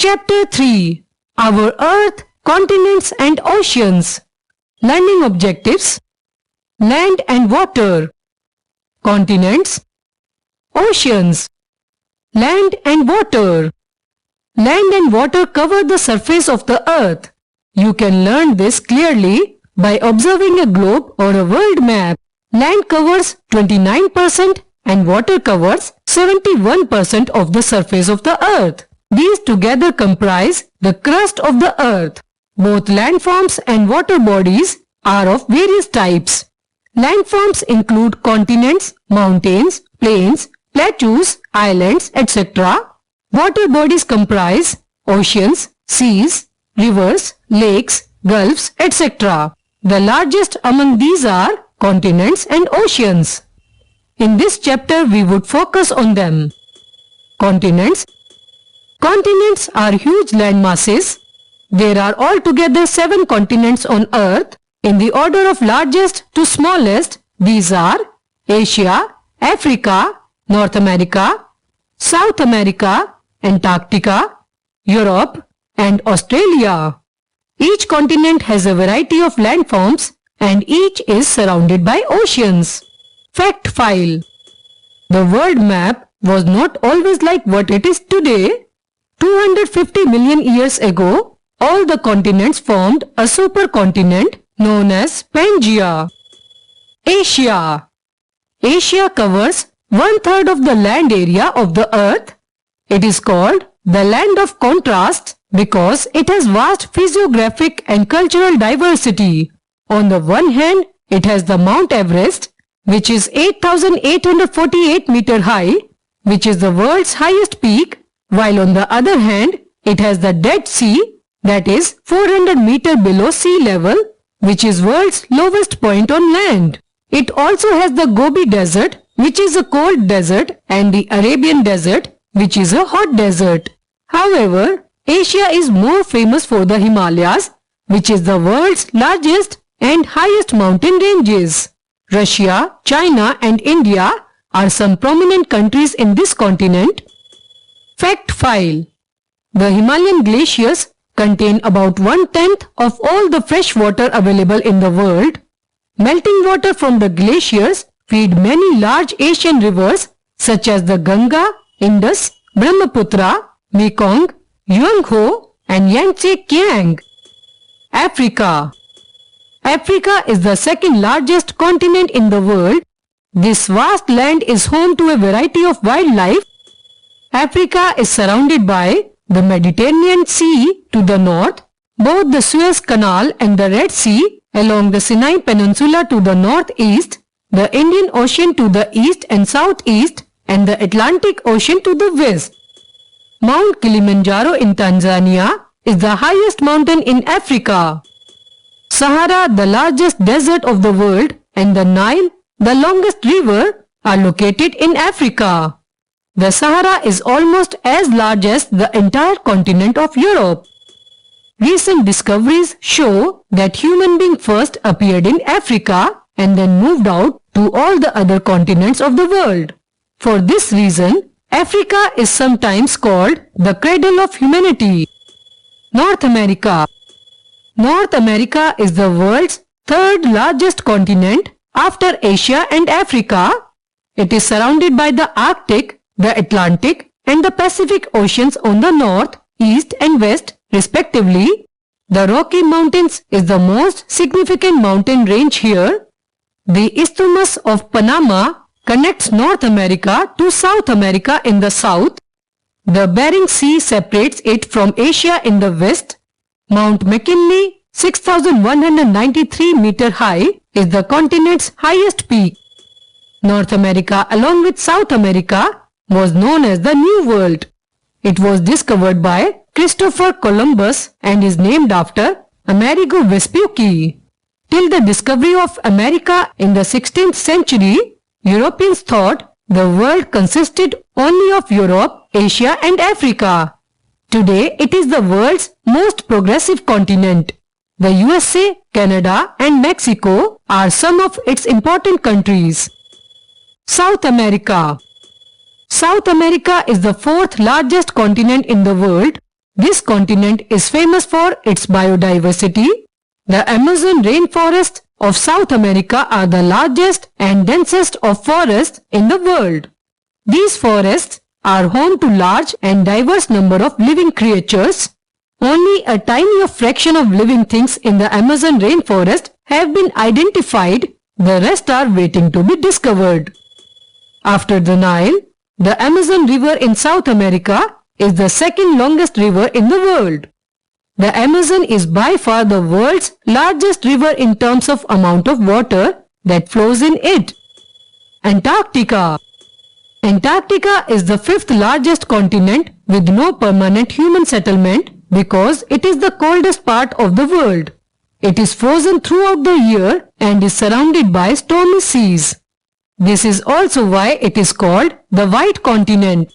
Chapter 3. Our Earth, Continents and Oceans. Learning Objectives: Land and Water. Continents. Oceans. Land and water. Land and water cover the surface of the earth. You can learn this clearly by observing a globe or a world map. Land covers 29% and water covers 71% of the surface of the earth. These together comprise the crust of the earth. Both landforms and water bodies are of various types. Landforms include continents, mountains, plains, plateaus, islands, etc. Water bodies comprise oceans, seas, rivers, lakes, gulfs, etc. The largest among these are continents and oceans. In this chapter, we would focus on them. Continents. Continents are huge land masses. There are altogether 7 continents on Earth. In the order of largest to smallest, these are Asia, Africa, North America, South America, Antarctica, Europe, and Australia. Each continent has a variety of landforms and each is surrounded by oceans. Fact file: the world map was not always like what it is today. 250 million years ago, all the continents formed a supercontinent known as Pangaea. Asia. Asia covers 1/3 of the land area of the earth. It is called the land of contrasts because it has vast physiographic and cultural diversity. On the one hand, it has the Mount Everest, which is 8,848 meter high, which is the world's highest peak, while on the other hand, it has the Dead Sea, that is 400 meter below sea level, which is world's lowest point on land. It also has the Gobi Desert, which is a cold desert, and the Arabian Desert, which is a hot desert. However, Asia is more famous for the Himalayas, which is the world's largest and highest mountain ranges. Russia, China and India are some prominent countries in this continent. Fact file: the Himalayan glaciers contain about 1/10 of all the fresh water available in the world. Melting water from the glaciers feed many large Asian rivers such as the Ganga, Indus, Brahmaputra, Mekong, Yangtze and Yangtze Kiang. Africa. Africa is the second largest continent in the world. This vast land is home to a variety of wildlife. Africa is surrounded by the Mediterranean Sea to the north, both the Suez Canal and the Red Sea along the Sinai Peninsula to the northeast, the Indian Ocean to the east and southeast, and the Atlantic Ocean to the west. Mount Kilimanjaro in Tanzania is the highest mountain in Africa. Sahara, the largest desert of the world, and the Nile, the longest river, are located in Africa. The Sahara is almost as large as the entire continent of Europe. Recent discoveries show that human beings first appeared in Africa and then moved out to all the other continents of the world. For this reason, Africa is sometimes called the cradle of humanity. North America. North America is the world's 3rd largest continent after Asia and Africa. It is surrounded by the Arctic, the Atlantic and the Pacific Oceans on the north, east and west respectively. The Rocky Mountains is the most significant mountain range here. The Isthmus of Panama connects North America to South America in the south. The Bering Sea separates it from Asia in the west. Mount McKinley, 6,193 meter high, is the continent's highest peak. North America along with South America was known as the New World. It was discovered by Christopher Columbus and is named after Amerigo Vespucci. Till the discovery of America in the 16th century, Europeans thought the world consisted only of Europe, Asia and Africa. Today, it is the world's most progressive continent. The USA, Canada and Mexico are some of its important countries. South America. South America is the 4th largest continent in the world. This continent is famous for its biodiversity. The Amazon rainforests of South America are the largest and densest of forests in the world. These forests are home to large and diverse number of living creatures. Only a tiny fraction of living things in the Amazon rainforest have been identified. The rest are waiting to be discovered. After the Nile, the Amazon River in South America is the second longest river in the world. The Amazon is by far the world's largest river in terms of amount of water that flows in it. Antarctica. Antarctica is the fifth largest continent with no permanent human settlement because it is the coldest part of the world. It is frozen throughout the year and is surrounded by stormy seas. This is also why it is called the White Continent.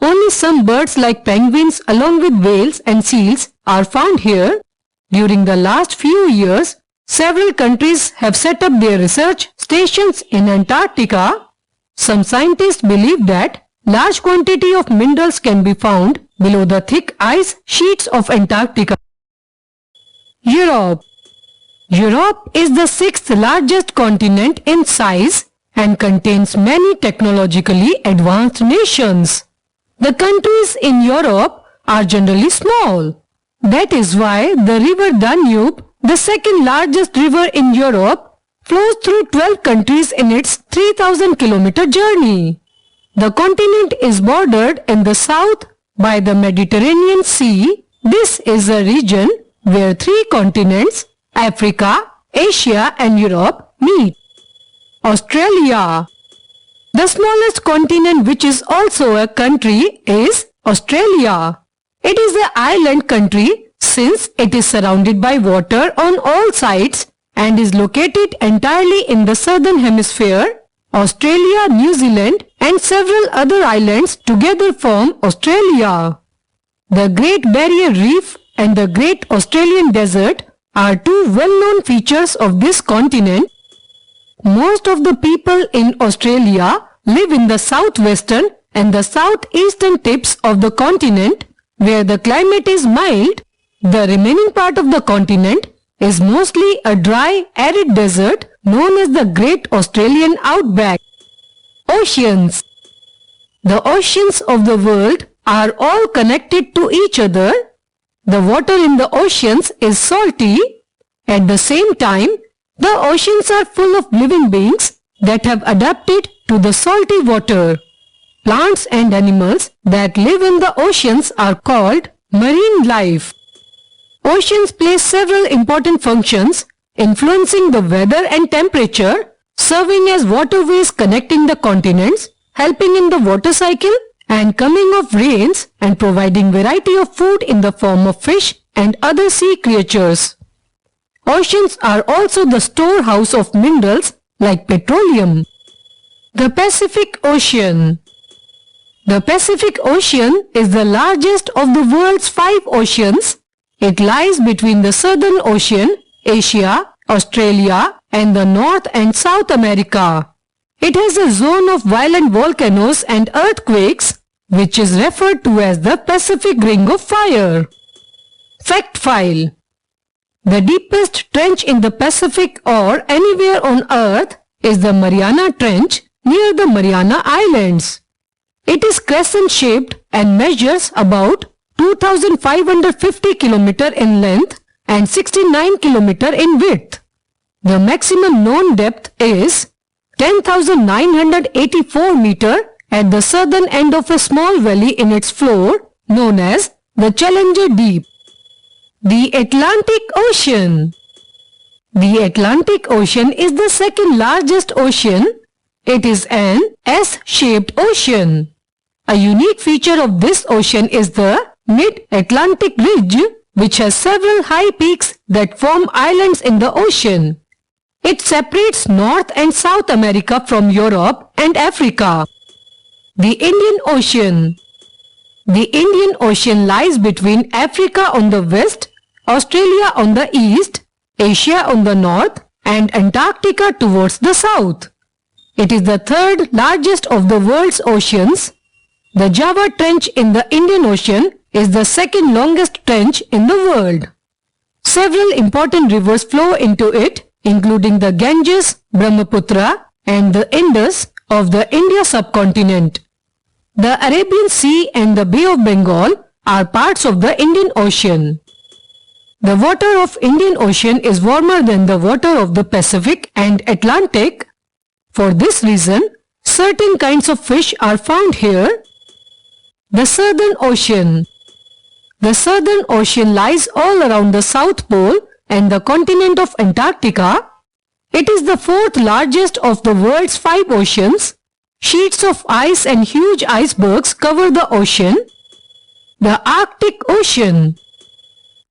Only some birds like penguins along with whales and seals are found here. During the last few years, several countries have set up their research stations in Antarctica. Some scientists believe that large quantity of minerals can be found below the thick ice sheets of Antarctica. Europe. Europe is the sixth largest continent in size and contains many technologically advanced nations. The countries in Europe are generally small. That is why the river Danube, the second largest river in Europe, flows through 12 countries in its 3,000-kilometer journey. The continent is bordered in the south by the Mediterranean Sea. This is a region where three continents, Africa, Asia and Europe, meet. Australia. The smallest continent, which is also a country, is Australia. It is an island country since it is surrounded by water on all sides and is located entirely in the southern hemisphere. Australia, New Zealand and several other islands together form Australia. The Great Barrier Reef and the Great Australian Desert are two well-known features of this continent. Most of the people in Australia live in the southwestern and the southeastern tips of the continent where the climate is mild. The remaining part of the continent is mostly a dry, arid desert known as the Great Australian Outback. Oceans. The oceans of the world are all connected to each other. The water in the oceans is salty. At the same time, the oceans are full of living beings that have adapted to the salty water. Plants and animals that live in the oceans are called marine life. Oceans play several important functions, influencing the weather and temperature, serving as waterways connecting the continents, helping in the water cycle and coming of rains, and providing variety of food in the form of fish and other sea creatures. Oceans are also the storehouse of minerals like petroleum. The Pacific Ocean. The Pacific Ocean is the largest of the world's 5 oceans. It lies between the Southern Ocean, Asia, Australia and the North and South America. It has a zone of violent volcanoes and earthquakes, which is referred to as the Pacific Ring of Fire. Fact File. The deepest trench in the Pacific or anywhere on Earth is the Mariana Trench near the Mariana Islands. It is crescent-shaped and measures about 2,550 km in length and 69 km in width. The maximum known depth is 10,984 meter at the southern end of a small valley in its floor known as the Challenger Deep. The Atlantic Ocean. The Atlantic Ocean is the second largest ocean. It is an S-shaped ocean. A unique feature of this ocean is the Mid-Atlantic Ridge, which has several high peaks that form islands in the ocean. It separates North and South America from Europe and Africa. The Indian Ocean. The Indian Ocean lies between Africa on the west, Australia on the east, Asia on the north, and Antarctica towards the south. It is the third largest of the world's oceans. The Java Trench in the Indian Ocean is the second longest trench in the world. Several important rivers flow into it, including the Ganges, Brahmaputra, and the Indus of the India subcontinent. The Arabian Sea and the Bay of Bengal are parts of the Indian Ocean. The water of Indian Ocean is warmer than the water of the Pacific and Atlantic. For this reason, certain kinds of fish are found here. The Southern Ocean. The Southern Ocean lies all around the South Pole and the continent of Antarctica. It is the fourth largest of the world's 5 oceans. Sheets of ice and huge icebergs cover the ocean. The Arctic Ocean.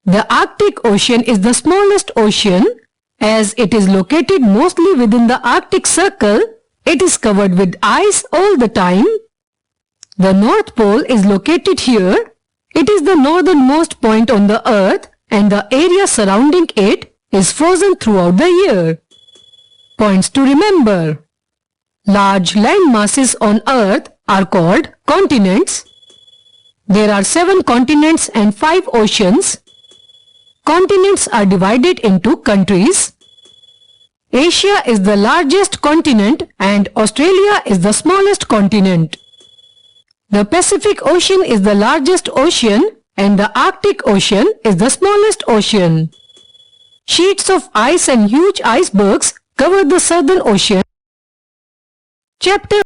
The Arctic Ocean is the smallest ocean. As it is located mostly within the Arctic Circle, it is covered with ice all the time. The North Pole is located here. It is the northernmost point on the earth and the area surrounding it is frozen throughout the year. Points to remember. Large land masses on earth are called continents. There are 7 continents and 5 oceans. Continents are divided into countries. Asia is the largest continent and Australia is the smallest continent. The Pacific Ocean is the largest ocean and the Arctic Ocean is the smallest ocean. Sheets of ice and huge icebergs cover the Southern Ocean. Chapter